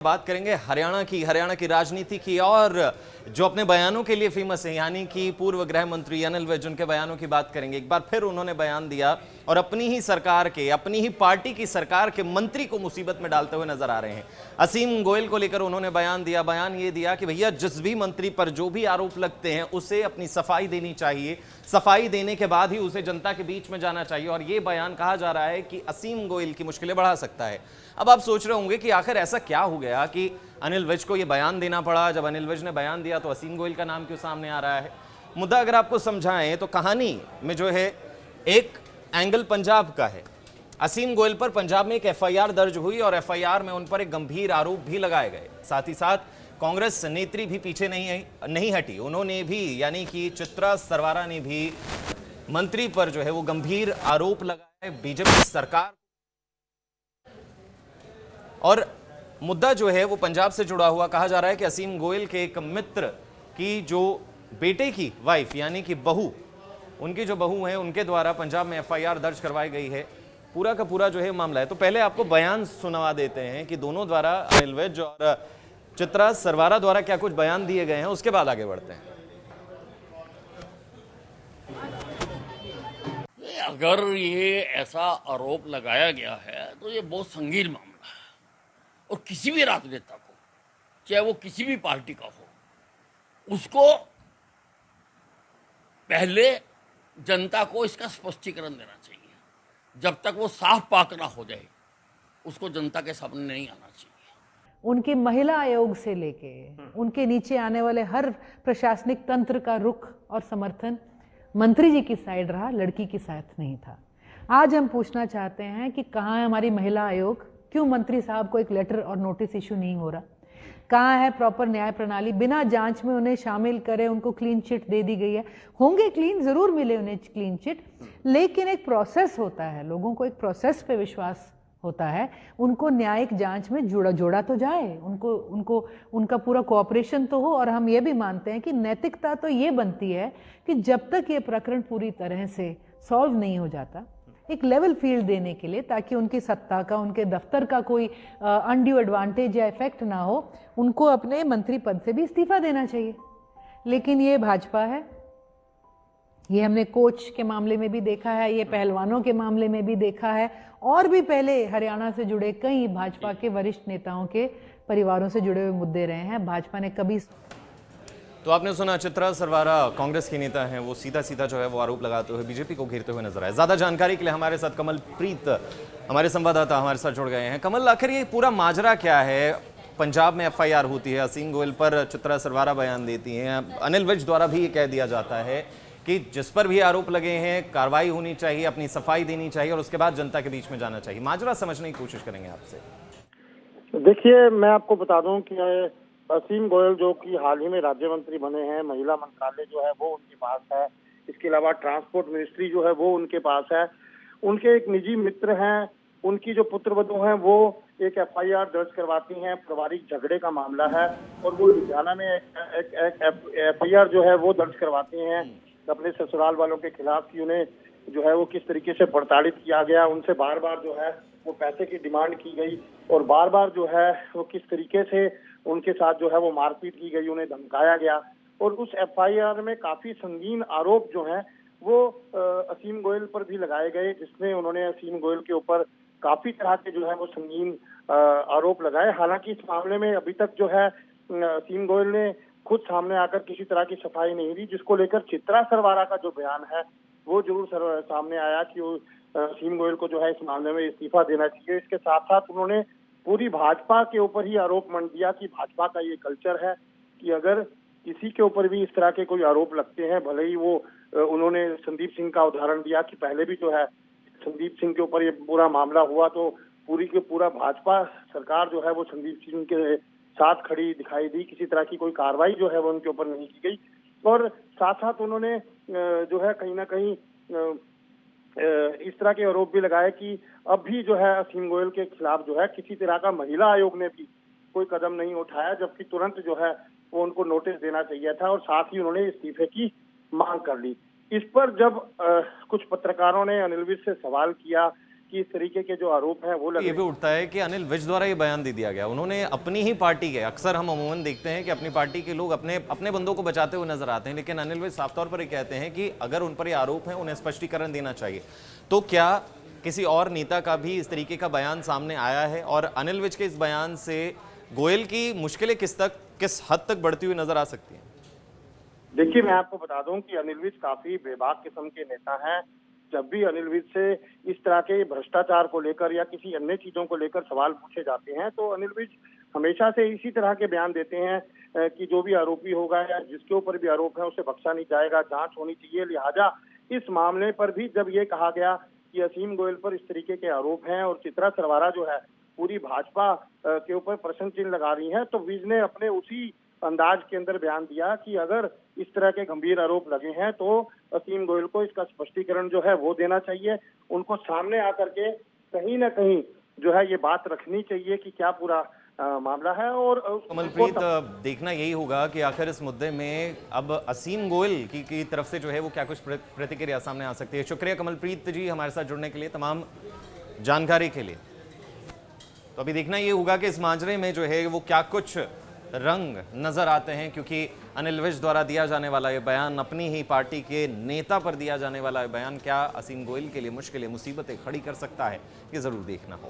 बात करेंगे हरियाणा की राजनीति की, और जो अपने बयानों के लिए फेमस है, यानी कि पूर्व गृह मंत्री अनिल विज, उनके बयानों की बात करेंगे। एक बार फिर उन्होंने बयान दिया और अपनी ही सरकार के, अपनी ही पार्टी की सरकार के मंत्री को मुसीबत में डालते हुए नजर आ रहे हैं। असीम गोयल को लेकर उन्होंने बयान दिया। बयान ये दिया कि भैया, जिस भी मंत्री पर जो भी आरोप लगते हैं उसे अपनी सफाई देनी चाहिए, सफाई देने के बाद ही उसे जनता के बीच में जाना चाहिए। और ये बयान कहा जा रहा है कि असीम गोयल की मुश्किलें बढ़ा सकता है। अब आप सोच रहे होंगे कि आखिर ऐसा क्या हो गया कि अनिल विज को यह बयान देना पड़ा। जब अनिल विज ने बयान दिया तो असीम गोयल का नाम क्यों सामने आ रहा है? मुद्दा अगर आपको समझाएं तो कहानी में जो है एक एंगल पंजाब का है। असीम गोयल पर पंजाब में एक एफआईआर दर्ज हुई और एफआईआर में उन पर एक गंभीर आरोप भी लगाए गए। साथ ही साथ कांग्रेस नेत्री भी पीछे नहीं हटी। उन्होंने भी, यानी कि चित्रा सरवारा ने भी मंत्री पर जो है वो गंभीर आरोप लगाए, बीजेपी सरकार। और मुद्दा जो है वो पंजाब से जुड़ा हुआ। कहा जा रहा है कि असीम गोयल के एक मित्र की जो बेटे की वाइफ, यानी कि बहू, उनकी जो बहू है, उनके द्वारा पंजाब में एफआईआर दर्ज करवाई गई है। पूरा का पूरा जो है मामला है। तो पहले आपको बयान सुनवा देते हैं कि दोनों द्वारा, अनिल विज और चित्रा सरवारा द्वारा क्या कुछ बयान दिए गए हैं, उसके बाद आगे बढ़ते हैं। अगर ये ऐसा आरोप लगाया गया है तो ये बहुत संगीन मामला है, और किसी भी राजनेता को, चाहे वो किसी भी पार्टी का हो, उसको पहले जनता को इसका स्पष्टीकरण देना चाहिए। जब तक वो साफ पाक ना हो जाए, उसको जनता के सामने नहीं आना चाहिए। उनके महिला आयोग से लेके उनके नीचे आने वाले हर प्रशासनिक तंत्र का रुख और समर्थन मंत्री जी की साइड रहा, लड़की की साथ नहीं था। आज हम पूछना चाहते हैं कि कहाँ है हमारी महिला आयोग? क्यों मंत्री साहब को एक लेटर और नोटिस इशू नहीं हो रहा? कहाँ है प्रॉपर न्याय प्रणाली? बिना जांच में उन्हें शामिल करे उनको क्लीन चिट दे दी गई है। होंगे क्लीन, जरूर मिले उन्हें क्लीन चिट, लेकिन एक प्रोसेस होता है, लोगों को एक प्रोसेस पे विश्वास होता है। उनको न्यायिक जांच में जोड़ा तो जाए, उनको उनका पूरा कोऑपरेशन तो हो। और हम ये भी मानते हैं कि नैतिकता तो ये बनती है कि जब तक ये प्रकरण पूरी तरह से सॉल्व नहीं हो जाता, एक लेवल फील्ड देने के लिए, ताकि उनकी सत्ता का, उनके दफ्तर का कोई अनड्यू एडवांटेज या इफेक्ट ना हो, उनको अपने मंत्री पद से भी इस्तीफा देना चाहिए। लेकिन ये भाजपा है, ये हमने कोच के मामले में भी देखा है, ये पहलवानों के मामले में भी देखा है, और भी पहले हरियाणा से जुड़े कई भाजपा के वरिष्ठ नेताओं के परिवारों से जुड़े हुए मुद्दे रहे हैं। भाजपा ने कभी। तो आपने सुना, चित्रा सरवारा कांग्रेस की नेता हैं, वो सीधा सीधा जो है वो आरोप लगाते हुए बीजेपी को घेरते हुए नजर आए। ज्यादा जानकारी के लिए हमारे साथ कमल प्रीत, हमारे संवाददाता, हमारे साथ जुड़ गए हैं। कमल, आखिर ये पूरा माजरा क्या है? पंजाब में एफआईआर होती है, असीम गोयल पर चित्रा सरवारा बयान देती हैं, अनिल विज द्वारा भी ये कह दिया जाता है कि जिस पर भी आरोप लगे हैं कार्रवाई होनी चाहिए, अपनी सफाई देनी चाहिए और उसके बाद जनता के बीच में जाना चाहिए। माजरा समझने की कोशिश करेंगे आपसे। देखिए, मैं आपको बता दूं कि असीम गोयल जो कि हाल ही में राज्य मंत्री बने हैं, महिला मंत्रालय जो है वो उनके पास है, इसके अलावा ट्रांसपोर्ट मिनिस्ट्री जो है वो उनके पास है। उनके एक निजी मित्र हैं, उनकी जो पुत्रवधू हैं वो एक एफआईआर दर्ज करवाती हैं, पारिवारिक झगड़े का मामला है, और वो लुधियाना में एक एफआईआर जो है वो दर्ज करवाती हैं अपने ससुराल वालों के खिलाफ कि उन्हें जो है वो किस तरीके से प्रताड़ित किया गया, उनसे बार बार जो है वो पैसे की डिमांड की गई, और बार बार जो है वो किस तरीके से उनके साथ जो है वो मारपीट की गई, उन्हें धमकाया गया। और उस एफआईआर में काफी संगीन आरोप जो हैं वो असीम गोयल पर भी लगाए गए, जिसमें उन्होंने असीम गोयल के ऊपर काफी तरह के जो है वो संगीन आरोप लगाए। हालांकि इस मामले में अभी तक जो है असीम गोयल ने खुद सामने आकर किसी तरह की सफाई नहीं दी, जिसको लेकर चित्रा सरवारा का जो बयान है वो जरूर सामने आया कि असीम गोयल को जो है इस मामले में इस्तीफा देना चाहिए। इसके साथ साथ उन्होंने पूरी भाजपा के ऊपर ही आरोप मढ़ दिया कि भाजपा का ये कल्चर है कि अगर किसी के ऊपर भी इस तरह के कोई आरोप लगते हैं, भले ही वो, उन्होंने संदीप सिंह का उदाहरण दिया कि पहले भी जो है संदीप सिंह के ऊपर ये पूरा मामला हुआ तो पूरी के पूरा भाजपा सरकार जो है वो संदीप सिंह के साथ खड़ी दिखाई दी, किसी तरह की कोई कार्रवाई जो है वो उनके ऊपर नहीं की गई। और साथ साथ उन्होंने जो है कहीं ना कहीं इस तरह के आरोप भी लगाए कि अब भी जो है असीम गोयल के खिलाफ जो है किसी तरह का महिला आयोग ने भी कोई कदम नहीं उठाया, जबकि तुरंत जो है वो उनको नोटिस देना चाहिए था, और साथ ही उन्होंने इस्तीफे की मांग कर ली। इस पर जब कुछ पत्रकारों ने अनिल विज से सवाल किया कि इस तरीके के जो आरोप हैं वो ये लगे। भी उठता है कि अनिल विज द्वारा ये बयान दे दिया गया, उन्होंने अपनी ही पार्टी के, अक्सर हम अमूमन देखते हैं कि अपनी पार्टी के लोग अपने अपने बंदों को बचाते हुए नजर आते हैं, लेकिन अनिल विज साफ तौर पर ये कहते हैं कि अगर उन पर ये आरोप है उन्हें स्पष्टीकरण देना चाहिए। तो क्या किसी और नेता का भी इस तरीके का बयान सामने आया है, और अनिल विज के इस बयान से गोयल की मुश्किलें किस हद तक बढ़ती हुई नजर आ सकती हैं? देखिए, मैं आपको बता दूं कि अनिल विज काफी बेबाक किस्म के नेता हैं। जब भी अनिल विज से इस तरह के भ्रष्टाचार को लेकर या किसी अन्य चीजों को लेकर सवाल पूछे जाते हैं तो अनिल विज हमेशा से इसी तरह के बयान देते हैं कि जो भी आरोपी होगा या जिसके ऊपर भी आरोप है उसे बख्शा नहीं जाएगा, जांच होनी चाहिए। लिहाजा इस मामले पर भी जब ये कहा गया कि असीम गोयल पर इस तरीके के आरोप हैं और चित्रा सरवारा जो है पूरी भाजपा के ऊपर प्रश्न चिन्ह लगा रही है, तो विज ने अपने उसी अंदाज के अंदर बयान दिया कि अगर इस तरह के गंभीर आरोप लगे हैं तो असीम गोयल को इसका स्पष्टीकरण जो है वो देना चाहिए। उनको सामने आकर के कहीं ना कहीं जो है ये बात रखनी चाहिए कि क्या पूरा मामला है। और कमलप्रीत, देखना यही होगा कि आखिर इस मुद्दे में अब असीम गोयल की तरफ से जो है वो क्या कुछ प्रतिक्रिया सामने आ सकती है। शुक्रिया कमलप्रीत जी हमारे साथ जुड़ने के लिए, तमाम जानकारी के लिए। तो अभी देखना ये होगा कि इस माजरे में जो है वो क्या कुछ रंग नजर आते हैं, क्योंकि अनिल विज द्वारा दिया जाने वाला ये बयान, अपनी ही पार्टी के नेता पर दिया जाने वाला ये बयान क्या असीम गोयल के लिए मुश्किलें, मुसीबतें खड़ी कर सकता है, ये जरूर देखना होगा।